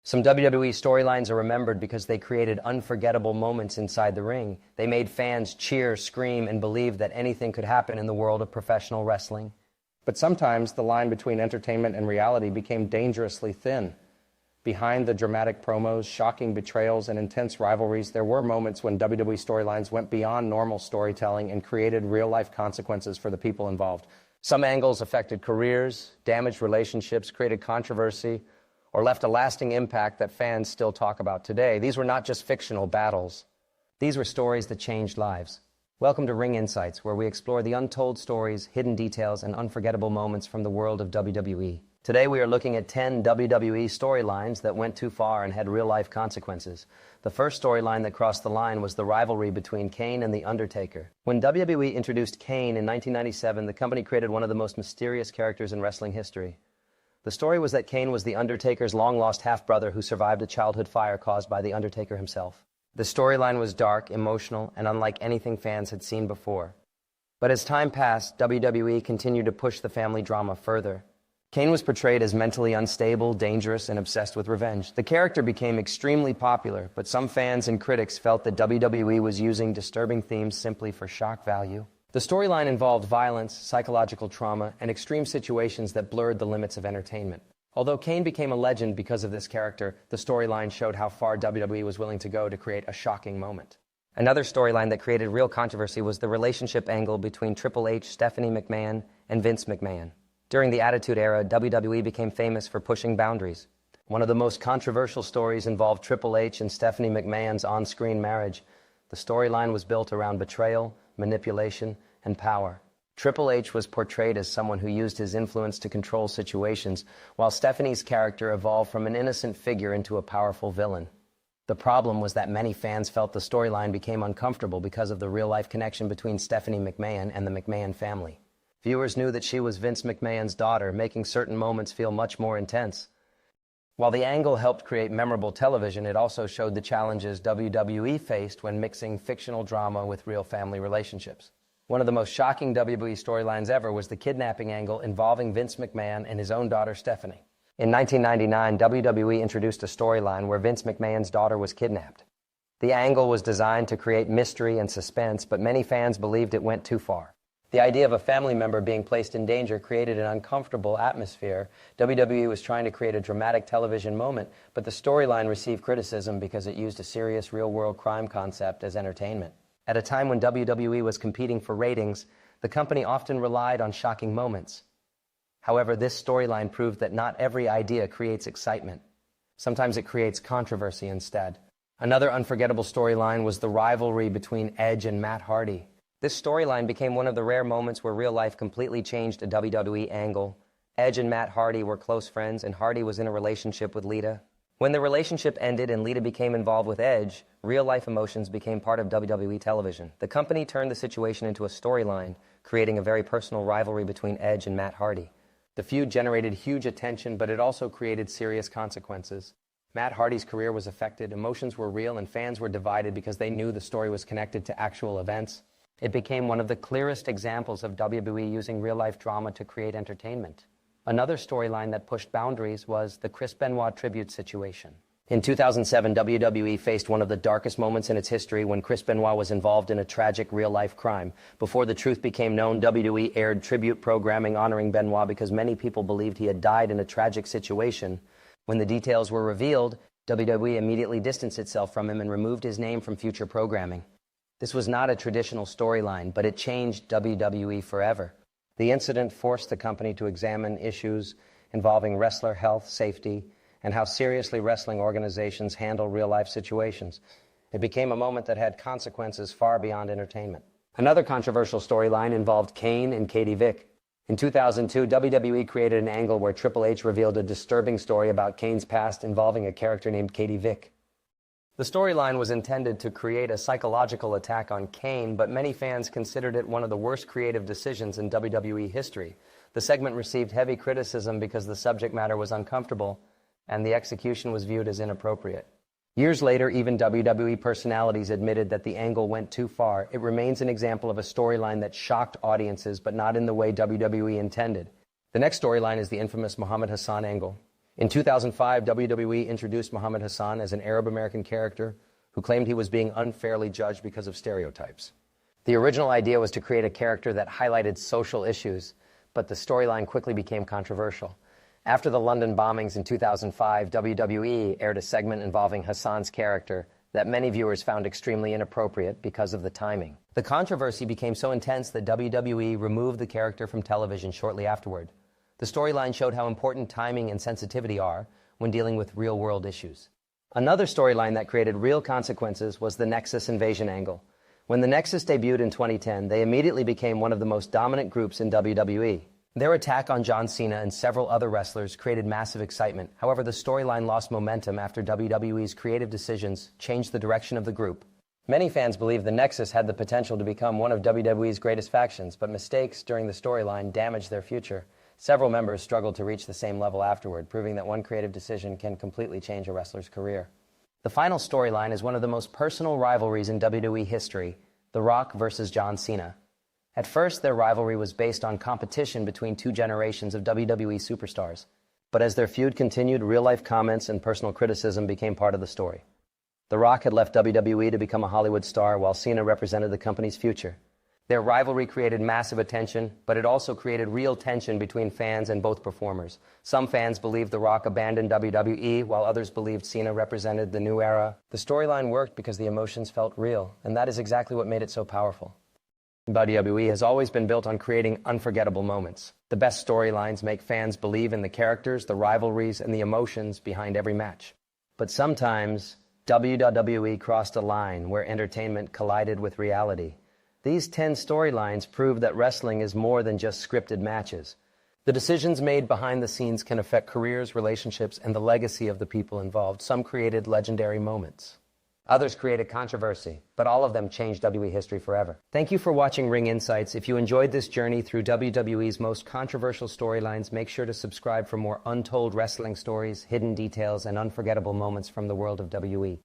Some WWE storylines are remembered because they created unforgettable moments inside the ring. They made fans cheer, scream, and believe that anything could happen in the world of professional wrestling. But sometimes the line between entertainment and reality became dangerously thin. Behind the dramatic promos, shocking betrayals, and intense rivalries, there were moments when WWE storylines went beyond normal storytelling and created real-life consequences for the people involved. Some angles affected careers, damaged relationships, created controversy, or left a lasting impact that fans still talk about today. These were not just fictional battles. These were stories that changed lives. Welcome to Ring Insights, where we explore the untold stories, hidden details, and unforgettable moments from the world of WWE. Today we are looking at 10 WWE storylines that went too far and had real-life consequences. The first storyline that crossed the line was the rivalry between Kane and The Undertaker. When WWE introduced Kane in 1997, the company created one of the most mysterious characters in wrestling history. The story was that Kane was The Undertaker's long-lost half-brother who survived a childhood fire caused by The Undertaker himself. The storyline was dark, emotional, and unlike anything fans had seen before. But as time passed, WWE continued to push the family drama further. Kane was portrayed as mentally unstable, dangerous, and obsessed with revenge. The character became extremely popular, but some fans and critics felt that WWE was using disturbing themes simply for shock value. The storyline involved violence, psychological trauma, and extreme situations that blurred the limits of entertainment. Although Kane became a legend because of this character, the storyline showed how far WWE was willing to go to create a shocking moment. Another storyline that created real controversy was the relationship angle between Triple H, Stephanie McMahon, and Vince McMahon. During the Attitude Era, WWE became famous for pushing boundaries. One of the most controversial stories involved Triple H and Stephanie McMahon's on-screen marriage. The storyline was built around betrayal, manipulation, and power. Triple H was portrayed as someone who used his influence to control situations, while Stephanie's character evolved from an innocent figure into a powerful villain. The problem was that many fans felt the storyline became uncomfortable because of the real-life connection between Stephanie McMahon and the McMahon family. Viewers knew that she was Vince McMahon's daughter, making certain moments feel much more intense. While the angle helped create memorable television, it also showed the challenges WWE faced when mixing fictional drama with real family relationships. One of the most shocking WWE storylines ever was the kidnapping angle involving Vince McMahon and his own daughter Stephanie. In 1999, WWE introduced a storyline where Vince McMahon's daughter was kidnapped. The angle was designed to create mystery and suspense, but many fans believed it went too far. The idea of a family member being placed in danger created an uncomfortable atmosphere. WWE was trying to create a dramatic television moment, but the storyline received criticism because it used a serious real-world crime concept as entertainment. At a time when WWE was competing for ratings, the company often relied on shocking moments. However, this storyline proved that not every idea creates excitement. Sometimes it creates controversy instead. Another unforgettable storyline was the rivalry between Edge and Matt Hardy. This storyline became one of the rare moments where real life completely changed a WWE angle. Edge and Matt Hardy were close friends, and Hardy was in a relationship with Lita. When the relationship ended and Lita became involved with Edge, real-life emotions became part of WWE television. The company turned the situation into a storyline, creating a very personal rivalry between Edge and Matt Hardy. The feud generated huge attention, but it also created serious consequences. Matt Hardy's career was affected, emotions were real, and fans were divided because they knew the story was connected to actual events. It became one of the clearest examples of WWE using real-life drama to create entertainment. Another storyline that pushed boundaries was the Chris Benoit tribute situation. In 2007, WWE faced one of the darkest moments in its history when Chris Benoit was involved in a tragic real-life crime. Before the truth became known, WWE aired tribute programming honoring Benoit because many people believed he had died in a tragic situation. When the details were revealed, WWE immediately distanced itself from him and removed his name from future programming. This was not a traditional storyline, but it changed WWE forever. The incident forced the company to examine issues involving wrestler health, safety, and how seriously wrestling organizations handle real-life situations. It became a moment that had consequences far beyond entertainment. Another controversial storyline involved Kane and Katie Vick. In 2002, WWE created an angle where Triple H revealed a disturbing story about Kane's past involving a character named Katie Vick. The storyline was intended to create a psychological attack on Kane, but many fans considered it one of the worst creative decisions in WWE history. The segment received heavy criticism because the subject matter was uncomfortable and the execution was viewed as inappropriate. Years later, even WWE personalities admitted that the angle went too far. It remains an example of a storyline that shocked audiences, but not in the way WWE intended. The next storyline is the infamous Muhammad Hassan angle. In 2005, WWE introduced Muhammad Hassan as an Arab-American character who claimed he was being unfairly judged because of stereotypes. The original idea was to create a character that highlighted social issues, but the storyline quickly became controversial. After the London bombings in 2005, WWE aired a segment involving Hassan's character that many viewers found extremely inappropriate because of the timing. The controversy became so intense that WWE removed the character from television shortly afterward. The storyline showed how important timing and sensitivity are when dealing with real-world issues. Another storyline that created real consequences was the Nexus invasion angle. When the Nexus debuted in 2010, they immediately became one of the most dominant groups in WWE. Their attack on John Cena and several other wrestlers created massive excitement. However, the storyline lost momentum after WWE's creative decisions changed the direction of the group. Many fans believe the Nexus had the potential to become one of WWE's greatest factions, but mistakes during the storyline damaged their future. Several members struggled to reach the same level afterward, proving that one creative decision can completely change a wrestler's career. The final storyline is one of the most personal rivalries in WWE history, The Rock versus John Cena. At first, their rivalry was based on competition between two generations of WWE superstars. But as their feud continued, real-life comments and personal criticism became part of the story. The Rock had left WWE to become a Hollywood star, while Cena represented the company's future. Their rivalry created massive attention, but it also created real tension between fans and both performers. Some fans believed The Rock abandoned WWE, while others believed Cena represented the new era. The storyline worked because the emotions felt real, and that is exactly what made it so powerful. WWE has always been built on creating unforgettable moments. The best storylines make fans believe in the characters, the rivalries, and the emotions behind every match. But sometimes, WWE crossed a line where entertainment collided with reality. These 10 storylines prove that wrestling is more than just scripted matches. The decisions made behind the scenes can affect careers, relationships, and the legacy of the people involved. Some created legendary moments. Others created controversy, but all of them changed WWE history forever. Thank you for watching Ring Insights. If you enjoyed this journey through WWE's most controversial storylines, make sure to subscribe for more untold wrestling stories, hidden details, and unforgettable moments from the world of WWE.